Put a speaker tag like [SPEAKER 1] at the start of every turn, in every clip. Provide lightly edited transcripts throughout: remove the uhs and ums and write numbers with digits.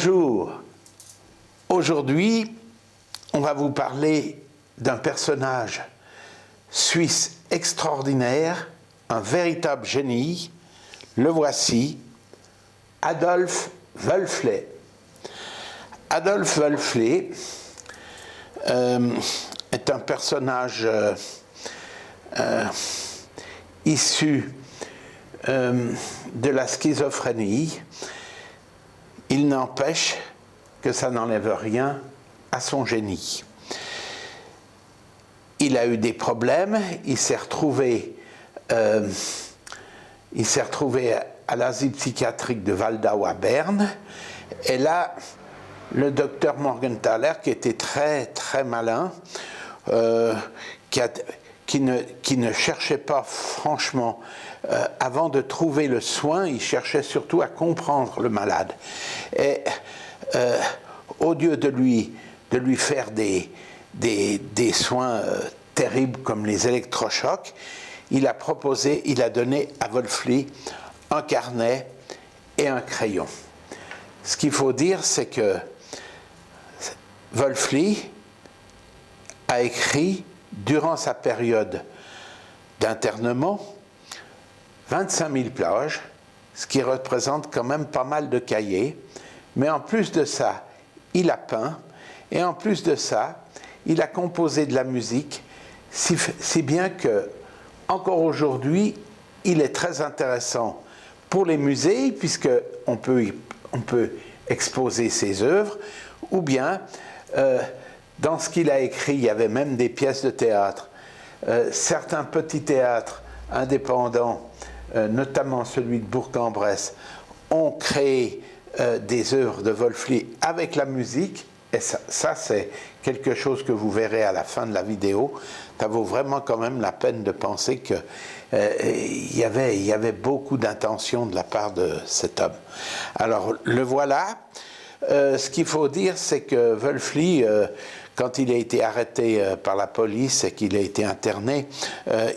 [SPEAKER 1] Bonjour, aujourd'hui on va vous parler d'un personnage suisse extraordinaire, un véritable génie, le voici, Adolf Wölfle. Adolf Wölfle est un personnage issu de la schizophrénie. Il n'empêche que ça n'enlève rien à son génie. Il a eu des problèmes, il s'est retrouvé à l'asile psychiatrique de Waldau à Berne, et là, le docteur Morgenthaler, qui était très malin, qui ne cherchait pas franchement, avant de trouver le soin, il cherchait surtout à comprendre le malade. Et au lieu de lui faire des soins terribles comme les électrochocs, il a donné à Wölfle un carnet et un crayon. Ce qu'il faut dire, c'est que Wölfle a écrit, durant sa période d'internement, 25 000 pages, ce qui représente quand même pas mal de cahiers. Mais en plus de ça, il a peint, et en plus de ça, il a composé de la musique, si bien que, encore aujourd'hui, il est très intéressant pour les musées, puisqu'on peut exposer ses œuvres, ou bien, dans ce qu'il a écrit, il y avait même des pièces de théâtre. Certains petits théâtres indépendants, notamment celui de Bourg-en-Bresse, ont créé des œuvres de Wölfle avec la musique, et ça c'est quelque chose que vous verrez à la fin de la vidéo. Ça vaut vraiment quand même la peine de penser qu'il y avait beaucoup d'intention de la part de cet homme. Alors le voilà. Ce qu'il faut dire, c'est que Wölfle, quand il a été arrêté par la police et qu'il a été interné,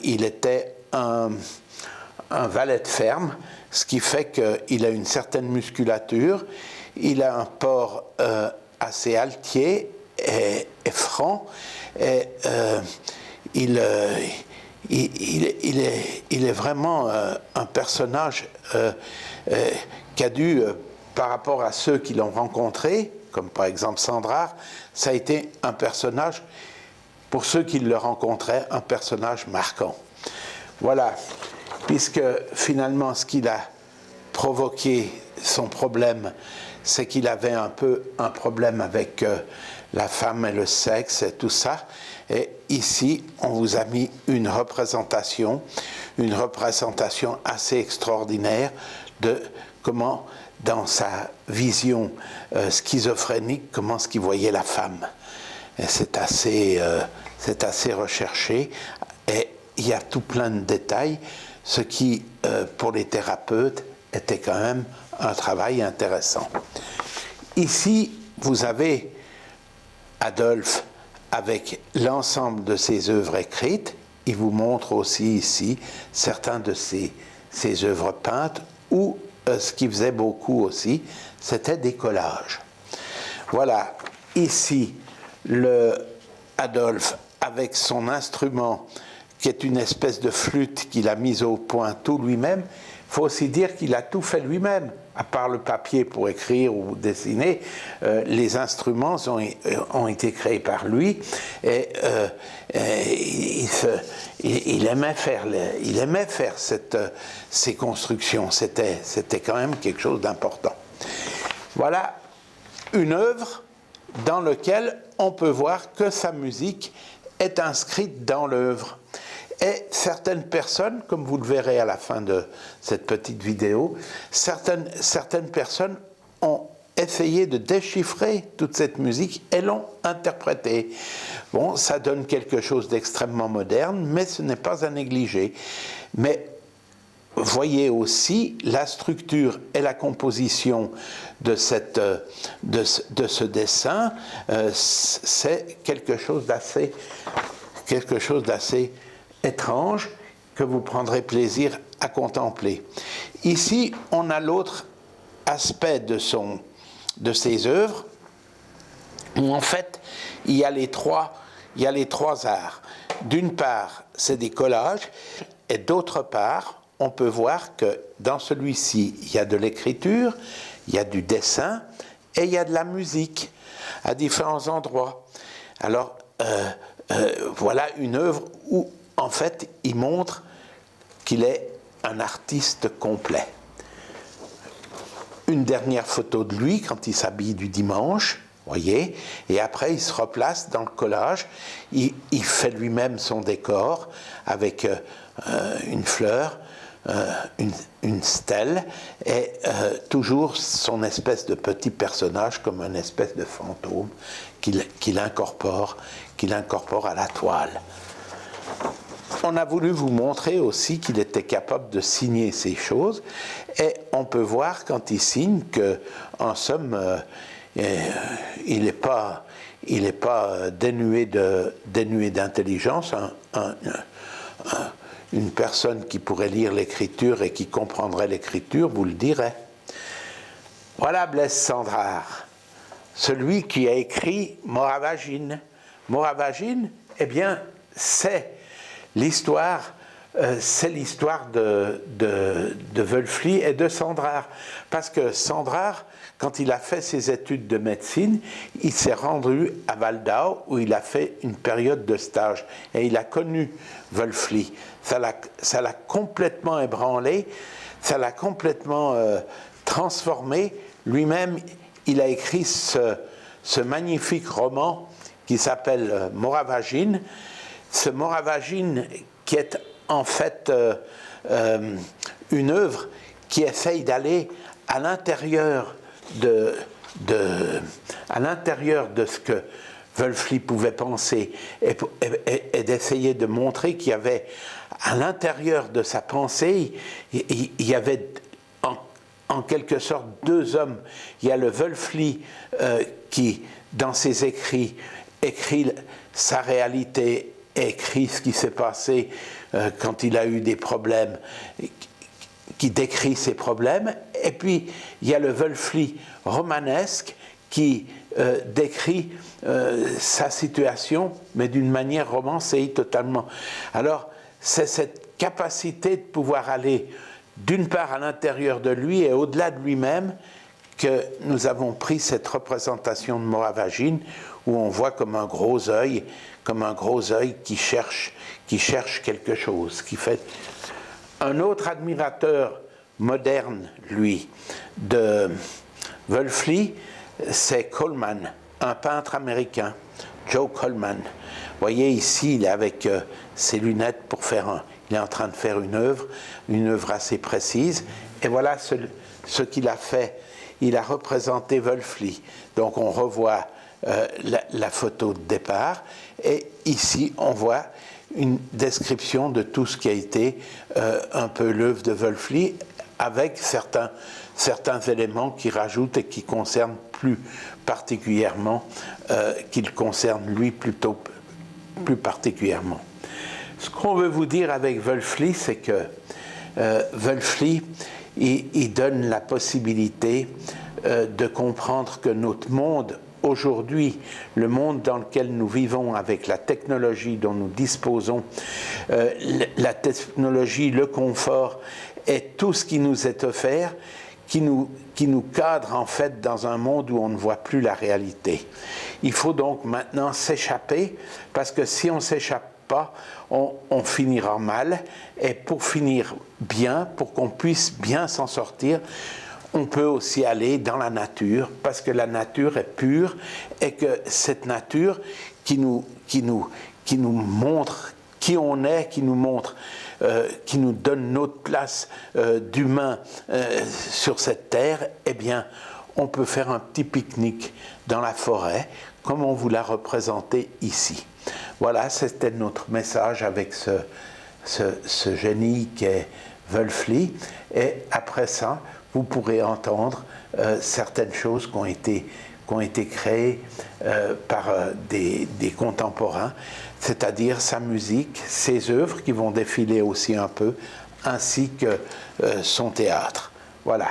[SPEAKER 1] il était un valet de ferme, ce qui fait qu'il a une certaine musculature, il a un port assez altier et franc, et il est vraiment un personnage qui a dû, par rapport à ceux qui l'ont rencontré, comme par exemple Sandrard, ça a été un personnage, pour ceux qui le rencontraient, un personnage marquant. Voilà. Puisque finalement ce qui a provoqué son problème, c'est qu'il avait un peu un problème avec la femme et le sexe et tout ça. Et ici, on vous a mis une représentation assez extraordinaire de comment, dans sa vision schizophrénique, comment ce qu'il voyait la femme. Et c'est assez recherché, et il y a tout plein de détails, ce qui, pour les thérapeutes, était quand même un travail intéressant. Ici, vous avez Adolf avec l'ensemble de ses œuvres écrites. Il vous montre aussi ici certains de ses œuvres peintes, ou ce qu'il faisait beaucoup aussi, c'était des collages. Voilà, ici, le Adolf avec son instrument, qui est une espèce de flûte qu'il a mise au point tout lui-même. Il faut aussi dire qu'il a tout fait lui-même, à part le papier pour écrire ou dessiner. Les instruments ont été créés par lui, et il aimait faire ces constructions. C'était quand même quelque chose d'important. Voilà une œuvre dans laquelle on peut voir que sa musique est inscrite dans l'œuvre. Et certaines personnes, comme vous le verrez à la fin de cette petite vidéo, certaines personnes ont essayé de déchiffrer toute cette musique et l'ont interprétée. Bon, ça donne quelque chose d'extrêmement moderne, mais ce n'est pas à négliger. Mais voyez aussi la structure et la composition de ce dessin, c'est quelque chose d'assez étrange que vous prendrez plaisir à contempler. Ici, on a l'autre aspect de de ses œuvres, où en fait, il y a les trois arts. D'une part, c'est des collages, et d'autre part, on peut voir que dans celui-ci, il y a de l'écriture, il y a du dessin, et il y a de la musique à différents endroits. Alors, voilà une œuvre où, en fait, il montre qu'il est un artiste complet. Une dernière photo de lui quand il s'habille du dimanche, voyez, et après il se replace dans le collage, il fait lui-même son décor avec une fleur, une stèle, et toujours son espèce de petit personnage comme une espèce de fantôme qu'il incorpore à la toile. On a voulu vous montrer aussi qu'il était capable de signer ces choses, et on peut voir quand il signe qu'en somme, il n'est pas dénué d'intelligence. Une personne qui pourrait lire l'écriture et qui comprendrait l'écriture vous le dirait. Voilà Blaise Cendrars, celui qui a écrit Moravagine. Moravagine, eh bien, c'est l'histoire de Wölfli et de Cendrars. Parce que Cendrars, quand il a fait ses études de médecine, il s'est rendu à Waldau où il a fait une période de stage. Et il a connu Wölfli. Ça l'a complètement ébranlé, ça l'a complètement transformé. Lui-même, il a écrit ce magnifique roman qui s'appelle Moravagine. Ce Moravagine qui est en fait une œuvre qui essaye d'aller à l'intérieur de ce que Wölfli pouvait penser et d'essayer de montrer qu'il y avait à l'intérieur de sa pensée, il y avait en quelque sorte deux hommes. Il y a le Wölfli qui, dans ses écrits, écrit sa réalité, écrit ce qui s'est passé quand il a eu des problèmes, qui décrit ses problèmes, et puis il y a le Wölfli romanesque qui décrit sa situation, mais d'une manière romancée totalement. Alors, c'est cette capacité de pouvoir aller d'une part à l'intérieur de lui et au-delà de lui-même que nous avons pris cette représentation de Moravagine, où on voit comme un gros œil qui cherche quelque chose, qui fait. Un autre admirateur moderne, lui, de Wölfli, c'est Coleman, un peintre américain, Joe Coleman. Vous voyez ici, il est avec ses lunettes pour faire il est en train de faire une œuvre assez précise, et voilà ce qu'il a fait. Il a représenté Wölfli. Donc on revoit la photo de départ, et ici on voit une description de tout ce qui a été un peu l'œuvre de Wölfli, avec certains éléments qui rajoutent et qui concernent plus particulièrement, qu'il concerne lui plutôt plus particulièrement. Ce qu'on veut vous dire avec Wölfli, c'est que Wölfli, il donne la possibilité de comprendre que notre monde aujourd'hui, le monde dans lequel nous vivons avec la technologie dont nous disposons, la technologie, le confort et tout ce qui nous est offert, qui nous cadre en fait dans un monde où on ne voit plus la réalité. Il faut donc maintenant s'échapper, parce que si on ne s'échappe pas, on finira mal, et pour finir bien, pour qu'on puisse bien s'en sortir, on peut aussi aller dans la nature, parce que la nature est pure, et que cette nature qui nous montre qui on est, qui nous montre, qui nous donne notre place d'humain sur cette terre, eh bien, on peut faire un petit pique-nique dans la forêt, comme on vous l'a représenté ici. Voilà, c'était notre message avec ce génie qu'est Wölfli, et après ça, vous pourrez entendre certaines choses qui ont été créées par des contemporains, c'est-à-dire sa musique, ses œuvres qui vont défiler aussi un peu, ainsi que son théâtre. Voilà.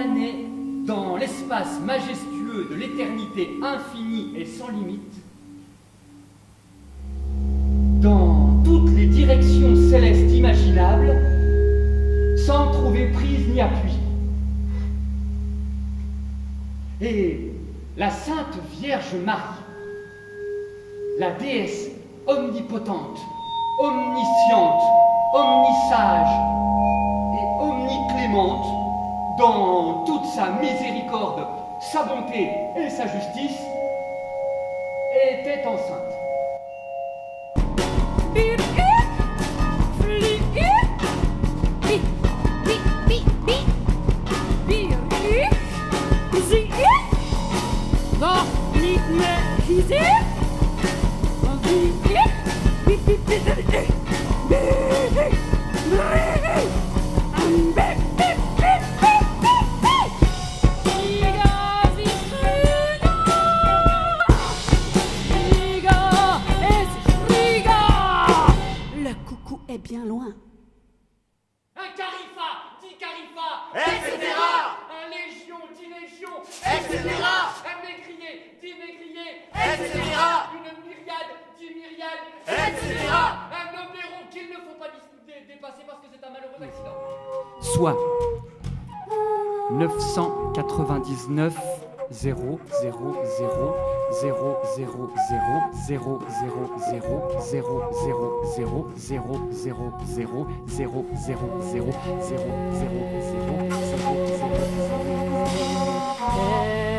[SPEAKER 2] planait dans l'espace majestueux de l'éternité infinie et sans limite, dans toutes les directions célestes imaginables, sans trouver prise ni appui. Et la Sainte Vierge Marie, la déesse omnipotente, omnisciente, omnisage et omniclémente, dans toute sa miséricorde, sa bonté et sa justice, était enceinte.
[SPEAKER 3] Nog niet meer gezien? Le coucou est bien loin.
[SPEAKER 2] Un carifa dit carifa,
[SPEAKER 4] etc.
[SPEAKER 2] Un légion dit légion,
[SPEAKER 4] etc.
[SPEAKER 2] Un mécrier dit mécrier,
[SPEAKER 4] etc.
[SPEAKER 2] Une myriade dit myriade,
[SPEAKER 4] etc.
[SPEAKER 2] Un numéro qu'il ne faut pas dépasser parce que c'est un malheureux accident. Soit 999 0 0 0 0 0 0 0 0 0 0 0 0 0 0 0 0 0 0 0 0 0